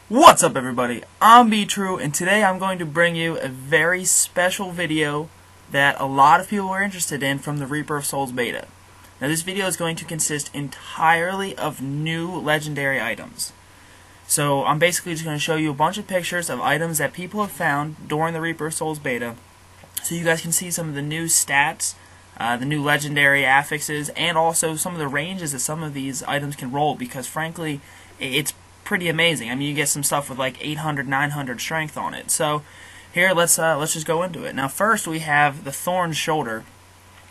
What's up, everybody? I'm B-True, and today I'm going to bring you a very special video that a lot of people are interested in from the Reaper of Souls beta. Now, this video is going to consist entirely of new legendary items. So I'm basically just going to show you a bunch of pictures of items that people have found during the Reaper of Souls beta, so you guys can see some of the new stats, the new legendary affixes, and also some of the ranges that some of these items can roll, because frankly, it's pretty amazing. I mean, you get some stuff with like 800, 900 strength on it. So here, let's just go into it. Now, first we have the Thorn Shoulder.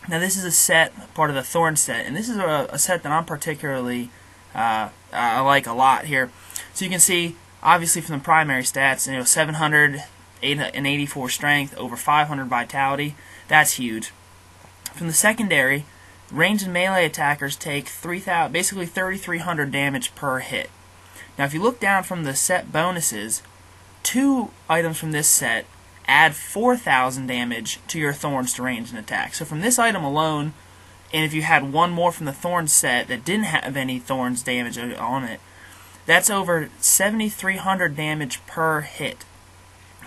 Now, this is a set, part of the Thorn set, and this is a set that I'm particularly I like a lot here. So you can see, obviously from the primary stats, 784 strength, over 500 vitality. That's huge. From the secondary, range and melee attackers take basically 3,300 damage per hit. Now, if you look down from the set bonuses, 2 items from this set add 4,000 damage to your Thorns to range and attack. So from this item alone, and if you had one more from the Thorns set that didn't have any Thorns damage on it, that's over 7,300 damage per hit.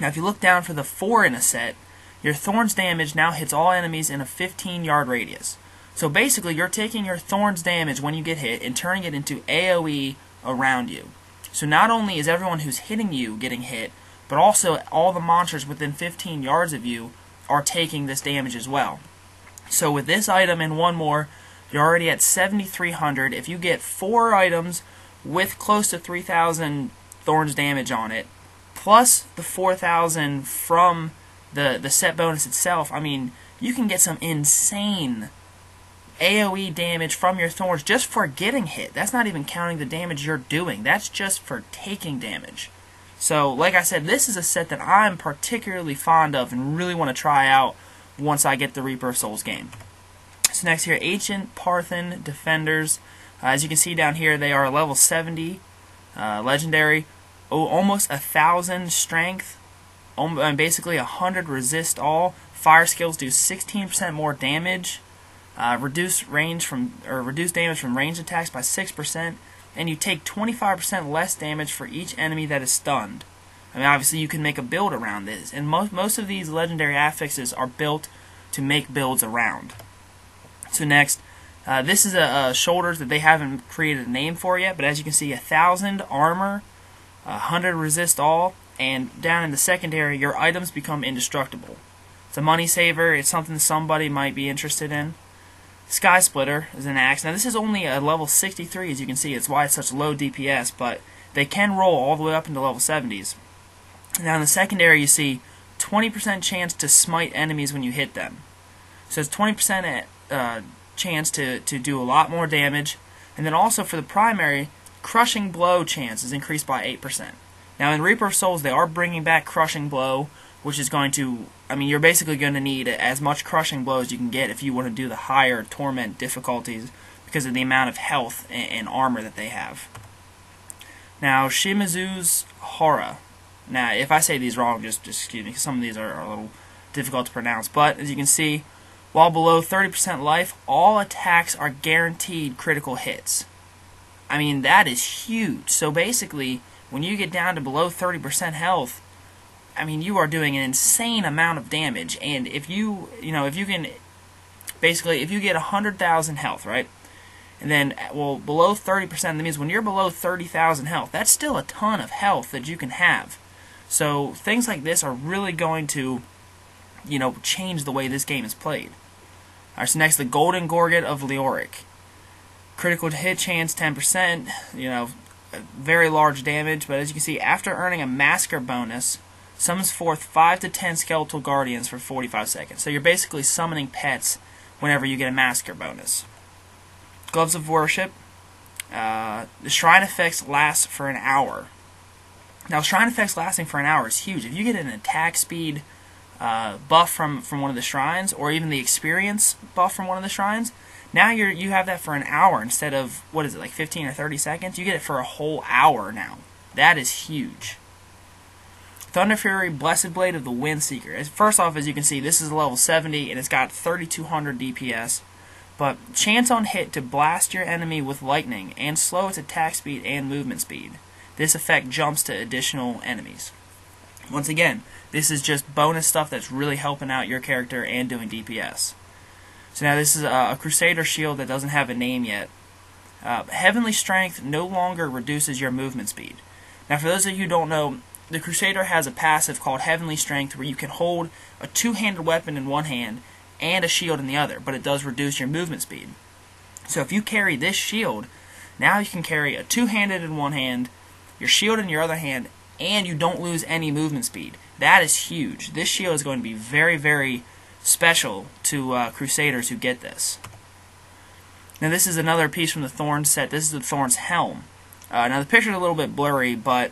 Now, if you look down for the 4 in a set, your Thorns damage now hits all enemies in a 15-yard radius. So basically, you're taking your Thorns damage when you get hit and turning it into AoE around you. So not only is everyone who's hitting you getting hit, but also all the monsters within 15 yards of you are taking this damage as well. So with this item and one more, you're already at 7,300. If you get 4 items with close to 3,000 Thorns damage on it, plus the 4,000 from the set bonus itself, I mean, you can get some insane AoE damage from your Thorns just for getting hit. That's not even counting the damage you're doing. That's just for taking damage. So, like I said, this is a set that I'm particularly fond of and really want to try out once I get the Reaper of Souls game. So next here, Ancient Parthen Defenders. As you can see down here, they are level 70, legendary, almost 1,000 strength, and basically 100 resist all. Fire skills do 16% more damage. Reduce damage from range attacks by 6%, and you take 25% less damage for each enemy that is stunned. I mean, obviously you can make a build around this, and most of these legendary affixes are built to make builds around. So next, this is a shoulders that they haven't created a name for yet, but as you can see, 1,000 armor, 100 resist all, and down in the secondary, your items become indestructible. It's a money saver. It's something somebody might be interested in. Sky Splitter is an axe. Now, this is only a level 63, as you can see. It's why it's such low DPS, but they can roll all the way up into level 70s. Now, in the secondary, you see 20% chance to smite enemies when you hit them. So it's 20% chance to do a lot more damage. And then also for the primary, Crushing Blow chance is increased by 8%. Now, in Reaper of Souls, they are bringing back Crushing Blow, which is going to, I mean, you're basically going to need as much Crushing Blow as you can get if you want to do the higher Torment difficulties because of the amount of health and armor that they have. Now, Shimizu's Hora. Now, if I say these wrong, just excuse me, because some of these are a little difficult to pronounce. But, as you can see, while below 30% life, all attacks are guaranteed critical hits. I mean, that is huge. So, basically, when you get down to below 30% health, I mean, you are doing an insane amount of damage, and if you can, basically, if you get 100,000 health, right, and then, well, below 30%, that means when you're below 30,000 health, that's still a ton of health that you can have. So, things like this are really going to, change the way this game is played. Alright, so next, the Golden Gorget of Leoric. Critical hit chance, 10%, very large damage, but as you can see, after earning a Masker bonus, summons forth 5 to 10 skeletal guardians for 45 seconds. So you're basically summoning pets whenever you get a Masker bonus. Gloves of Worship. The Shrine effects last for an hour. Now, Shrine effects lasting for an hour is huge. If you get an attack speed buff from one of the shrines, or even the experience buff from one of the shrines, now you have that for an hour instead of, what is it, like 15 or 30 seconds? You get it for a whole hour now. That is huge. Thunder Fury, Blessed Blade of the Windseeker. First off, as you can see, this is level 70, and it's got 3,200 DPS. But chance on hit to blast your enemy with lightning, and slow its attack speed and movement speed. this effect jumps to additional enemies. Once again, this is just bonus stuff that's really helping out your character and doing DPS. So now this is a Crusader shield that doesn't have a name yet. Heavenly Strength no longer reduces your movement speed. Now for those of you who don't know, the Crusader has a passive called Heavenly Strength where you can hold a two-handed weapon in one hand and a shield in the other, but it does reduce your movement speed. So if you carry this shield, now you can carry a two-handed in one hand, your shield in your other hand, and you don't lose any movement speed. That is huge. This shield is going to be very, very special to Crusaders who get this. Now this is another piece from the Thorns set. This is the Thorns helm. Now the picture is a little bit blurry, but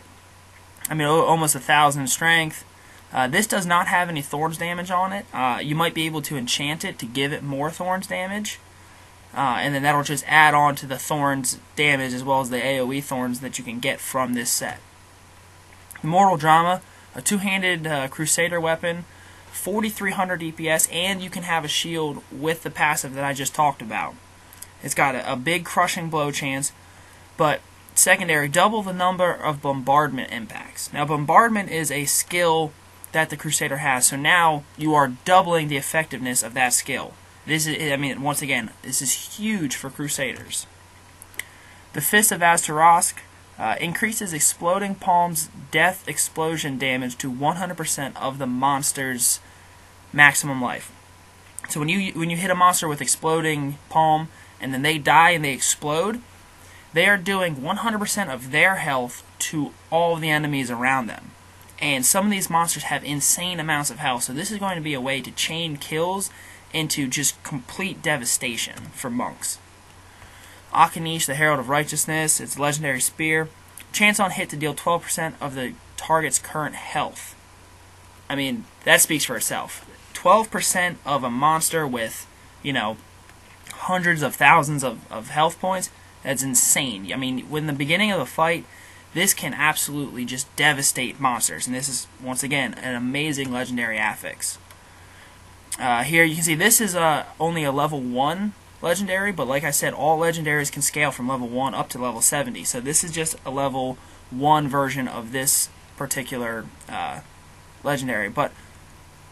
I mean almost 1,000 strength. This does not have any Thorns damage on it. You might be able to enchant it to give it more Thorns damage, and then that'll just add on to the Thorns damage as well as the AoE Thorns that you can get from this set. Immortal Drama, a two-handed Crusader weapon, 4,300 DPS, and you can have a shield with the passive that I just talked about. It's got a big crushing blow chance, but secondary, double the number of bombardment impacts. Now bombardment is a skill that the Crusader has, so now you are doubling the effectiveness of that skill. This is, I mean, once again, this is huge for Crusaders. The Fist of Aztarask increases Exploding Palm's death explosion damage to 100% of the monster's maximum life. So when you hit a monster with Exploding Palm and then they die and they explode, they are doing 100% of their health to all of the enemies around them. And some of these monsters have insane amounts of health, so this is going to be a way to chain kills into just complete devastation for monks. Akanish, the Herald of Righteousness, it's a legendary spear. Chance on hit to deal 12% of the target's current health. I mean, that speaks for itself. 12% of a monster with, you know, hundreds of thousands of health points, that's insane. I mean, when the beginning of a fight, this can absolutely just devastate monsters. And this is, once again, an amazing legendary affix. Here you can see this is only a level 1 legendary, but like I said, all legendaries can scale from level 1 up to level 70. So this is just a level 1 version of this particular legendary. But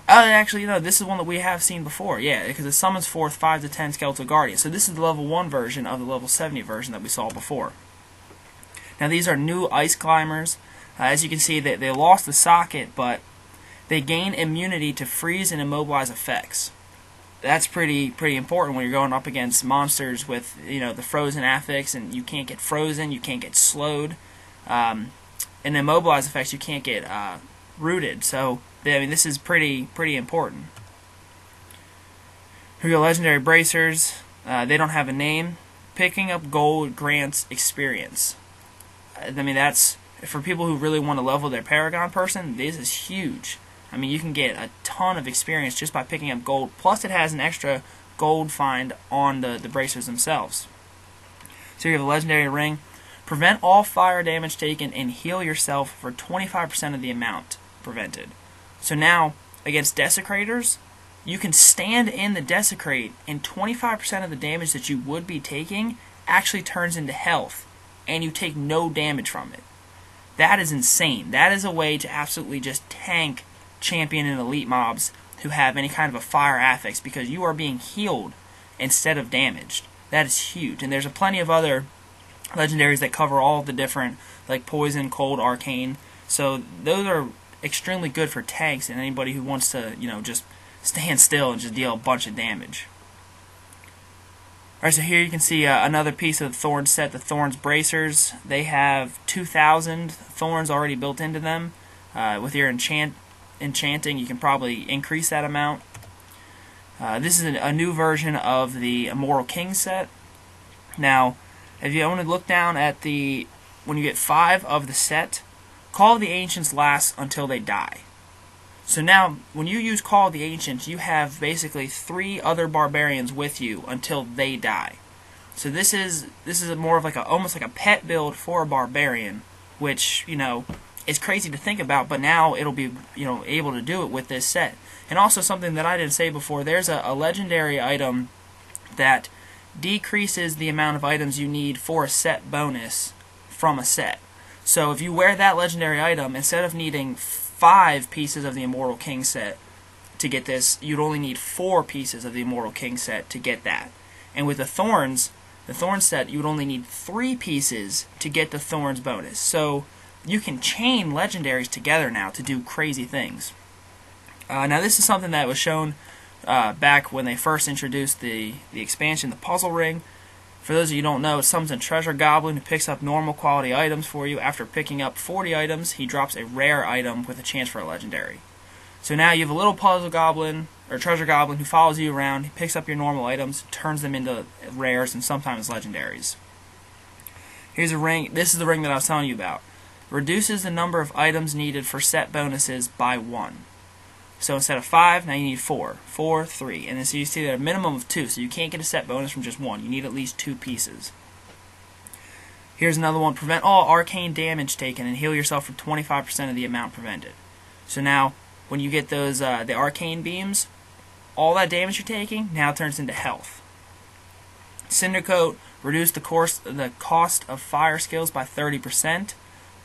actually, you know, this is one that we have seen before. Yeah, because it summons forth 5 to 10 Skeletal Guardians. So this is the level 1 version of the level 70 version that we saw before. Now these are new Ice Climbers. As you can see, they lost the socket, but they gain immunity to freeze and immobilize effects. That's pretty important when you're going up against monsters with, you know, the frozen affix, and you can't get frozen, you can't get slowed, and immobilize effects you can't get rooted. So I mean, this is pretty important. Here we go, legendary bracers. They don't have a name. Picking up gold grants experience. I mean, that's for people who really want to level their Paragon person. This is huge. I mean, you can get a ton of experience just by picking up gold. Plus, it has an extra gold find on the bracers themselves. So you have a legendary ring. Prevent all fire damage taken and heal yourself for 25% of the amount prevented. So now, against Desecrators, you can stand in the Desecrate, and 25% of the damage that you would be taking actually turns into health, and you take no damage from it. That is insane. That is a way to absolutely just tank champion and elite mobs who have any kind of a fire affix, because you are being healed instead of damaged. That is huge. And there's plenty of other legendaries that cover all the different, like poison, cold, arcane. So those are extremely good for tanks and anybody who wants to, you know, just stand still and just deal a bunch of damage. Alright, so here you can see another piece of the Thorns set, the Thorns bracers. They have 2,000 Thorns already built into them. With your enchanting, you can probably increase that amount. This is a new version of the Immortal King set. Now, if you want to look down at when you get 5 of the set, Call of the Ancients lasts until they die. So now, when you use Call of the Ancients, you have basically 3 other barbarians with you until they die. So this is more of like almost like a pet build for a barbarian, which, you know, is crazy to think about, but now it'll be, you know, able to do it with this set. And also something that I didn't say before, there's a legendary item that decreases the amount of items you need for a set bonus from a set. So if you wear that legendary item, instead of needing 5 pieces of the Immortal King set to get this, you'd only need 4 pieces of the Immortal King set to get that. And with the Thorns set, you would only need 3 pieces to get the Thorns bonus. So you can chain legendaries together now to do crazy things. Now this is something that was shown back when they first introduced the expansion, the Puzzle Ring. For those of you who don't know, it summons a Treasure Goblin who picks up normal quality items for you. After picking up 40 items, he drops a rare item with a chance for a legendary. So now you have a little Puzzle Goblin, or Treasure Goblin, who follows you around. He picks up your normal items, turns them into rares, and sometimes legendaries. Here's a ring. This is the ring that I was telling you about. Reduces the number of items needed for set bonuses by 1. So instead of 5, now you need 4. 4, 3. And then so you see that a minimum of 2. So you can't get a set bonus from just 1. You need at least 2 pieces. Here's another one. Prevent all arcane damage taken and heal yourself for 25% of the amount prevented. So now, when you get those the arcane beams, all that damage you're taking now turns into health. Cinder Coat. Reduce the cost of fire skills by 30%.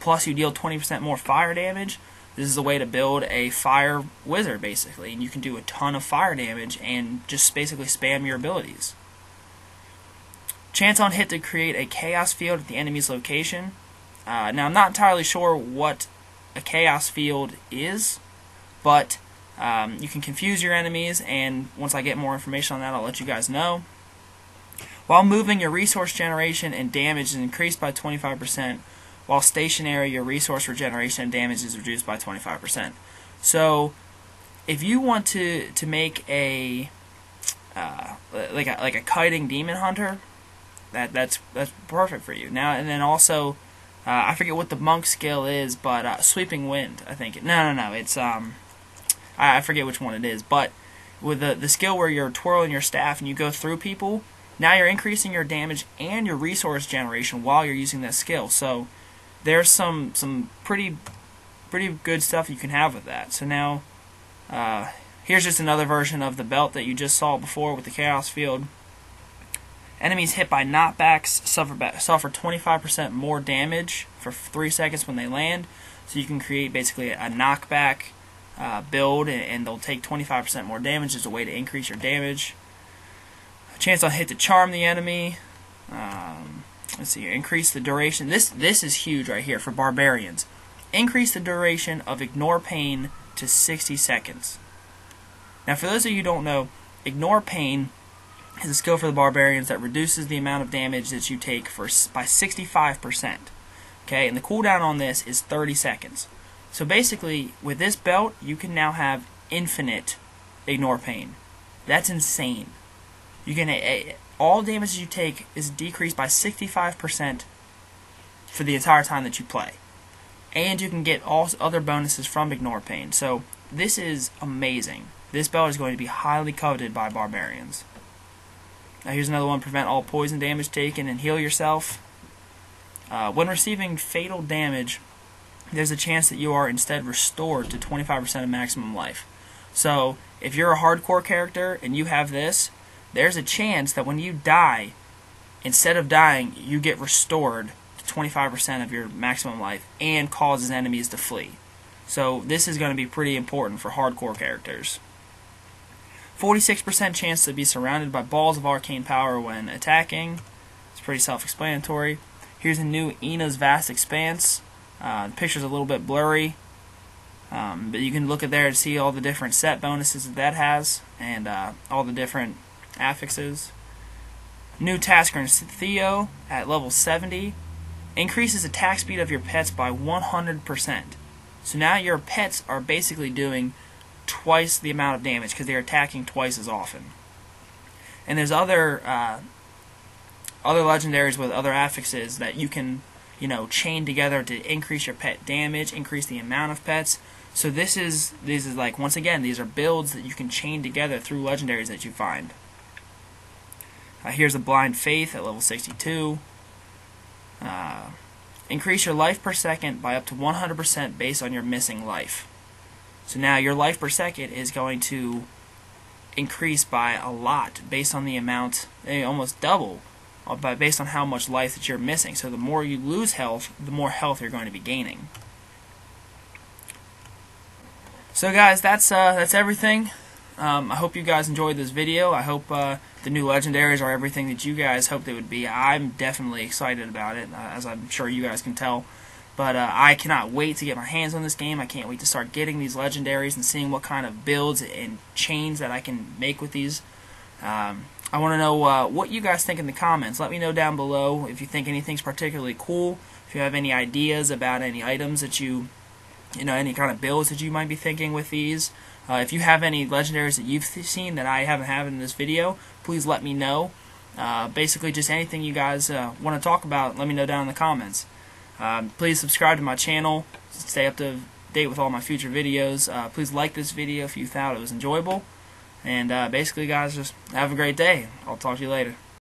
Plus you deal 20% more fire damage. This is a way to build a fire wizard, basically, and you can do a ton of fire damage and just basically spam your abilities. Chance on hit to create a chaos field at the enemy's location. Now, I'm not entirely sure what a chaos field is, but you can confuse your enemies, and once I get more information on that, I'll let you guys know. While moving, your resource generation and damage is increased by 25%. While stationary, your resource regeneration and damage is reduced by 25%. So, if you want to make a like a kiting demon hunter, that's perfect for you. Now and then also, I forget what the monk skill is, but sweeping wind. I think no, it's I forget which one it is. But with the skill where you're twirling your staff and you go through people, now you're increasing your damage and your resource generation while you're using that skill. So there's some pretty good stuff you can have with that. So now, here's just another version of the belt that you just saw before with the Chaos Field. Enemies hit by knockbacks suffer 25% more damage for 3 seconds when they land. So you can create basically a knockback build, and they'll take 25% more damage as a way to increase your damage. A chance on hit to charm the enemy. Let's see here. Increase the duration. This is huge right here for barbarians. Increase the duration of Ignore Pain to 60 seconds. Now, for those of you who don't know, Ignore Pain is a skill for the barbarians that reduces the amount of damage that you take by 65%. Okay, and the cooldown on this is 30 seconds. So basically, with this belt, you can now have infinite Ignore Pain. That's insane. You can all damage you take is decreased by 65% for the entire time that you play. And you can get all other bonuses from Ignore Pain. So this is amazing. This belt is going to be highly coveted by barbarians. Now here's another one. Prevent all poison damage taken and heal yourself. When receiving fatal damage, there's a chance that you are instead restored to 25% of maximum life. So if you're a hardcore character and you have this, there's a chance that when you die, instead of dying, you get restored to 25% of your maximum life and causes enemies to flee. So this is going to be pretty important for hardcore characters. 46% chance to be surrounded by balls of arcane power when attacking. It's pretty self-explanatory. Here's a new Ina's Vast Expanse. The picture's a little bit blurry, but you can look at there to see all the different set bonuses that has, and all the different affixes. New Tasker Theo at level 70 increases attack speed of your pets by 100%. So now your pets are basically doing twice the amount of damage because they're attacking twice as often. And there's other legendaries with other affixes that you can, chain together to increase your pet damage, increase the amount of pets. So this is like, once again, these are builds that you can chain together through legendaries that you find. Here's a Blind Faith at level 62. Increase your life per second by up to 100% based on your missing life. So now your life per second is going to increase by a lot based on the amount, almost double based on how much life that you're missing. So the more you lose health, the more health you're going to be gaining. So guys, that's everything. I hope you guys enjoyed this video. I hope the new Legendaries are everything that you guys hoped they would be. I'm definitely excited about it, as I'm sure you guys can tell. But I cannot wait to get my hands on this game. I can't wait to start getting these Legendaries and seeing what kind of builds and chains that I can make with these. I want to know what you guys think in the comments. Let me know down below if you think anything's particularly cool. If you have any ideas about any items that you know, any kind of builds that you might be thinking with these. If you have any Legendaries that you've seen that I haven't had in this video, please let me know. Basically, just anything you guys want to talk about, let me know down in the comments. Please subscribe to my channel, stay up to date with all my future videos. Please like this video if you thought it was enjoyable. And basically, guys, just have a great day. I'll talk to you later.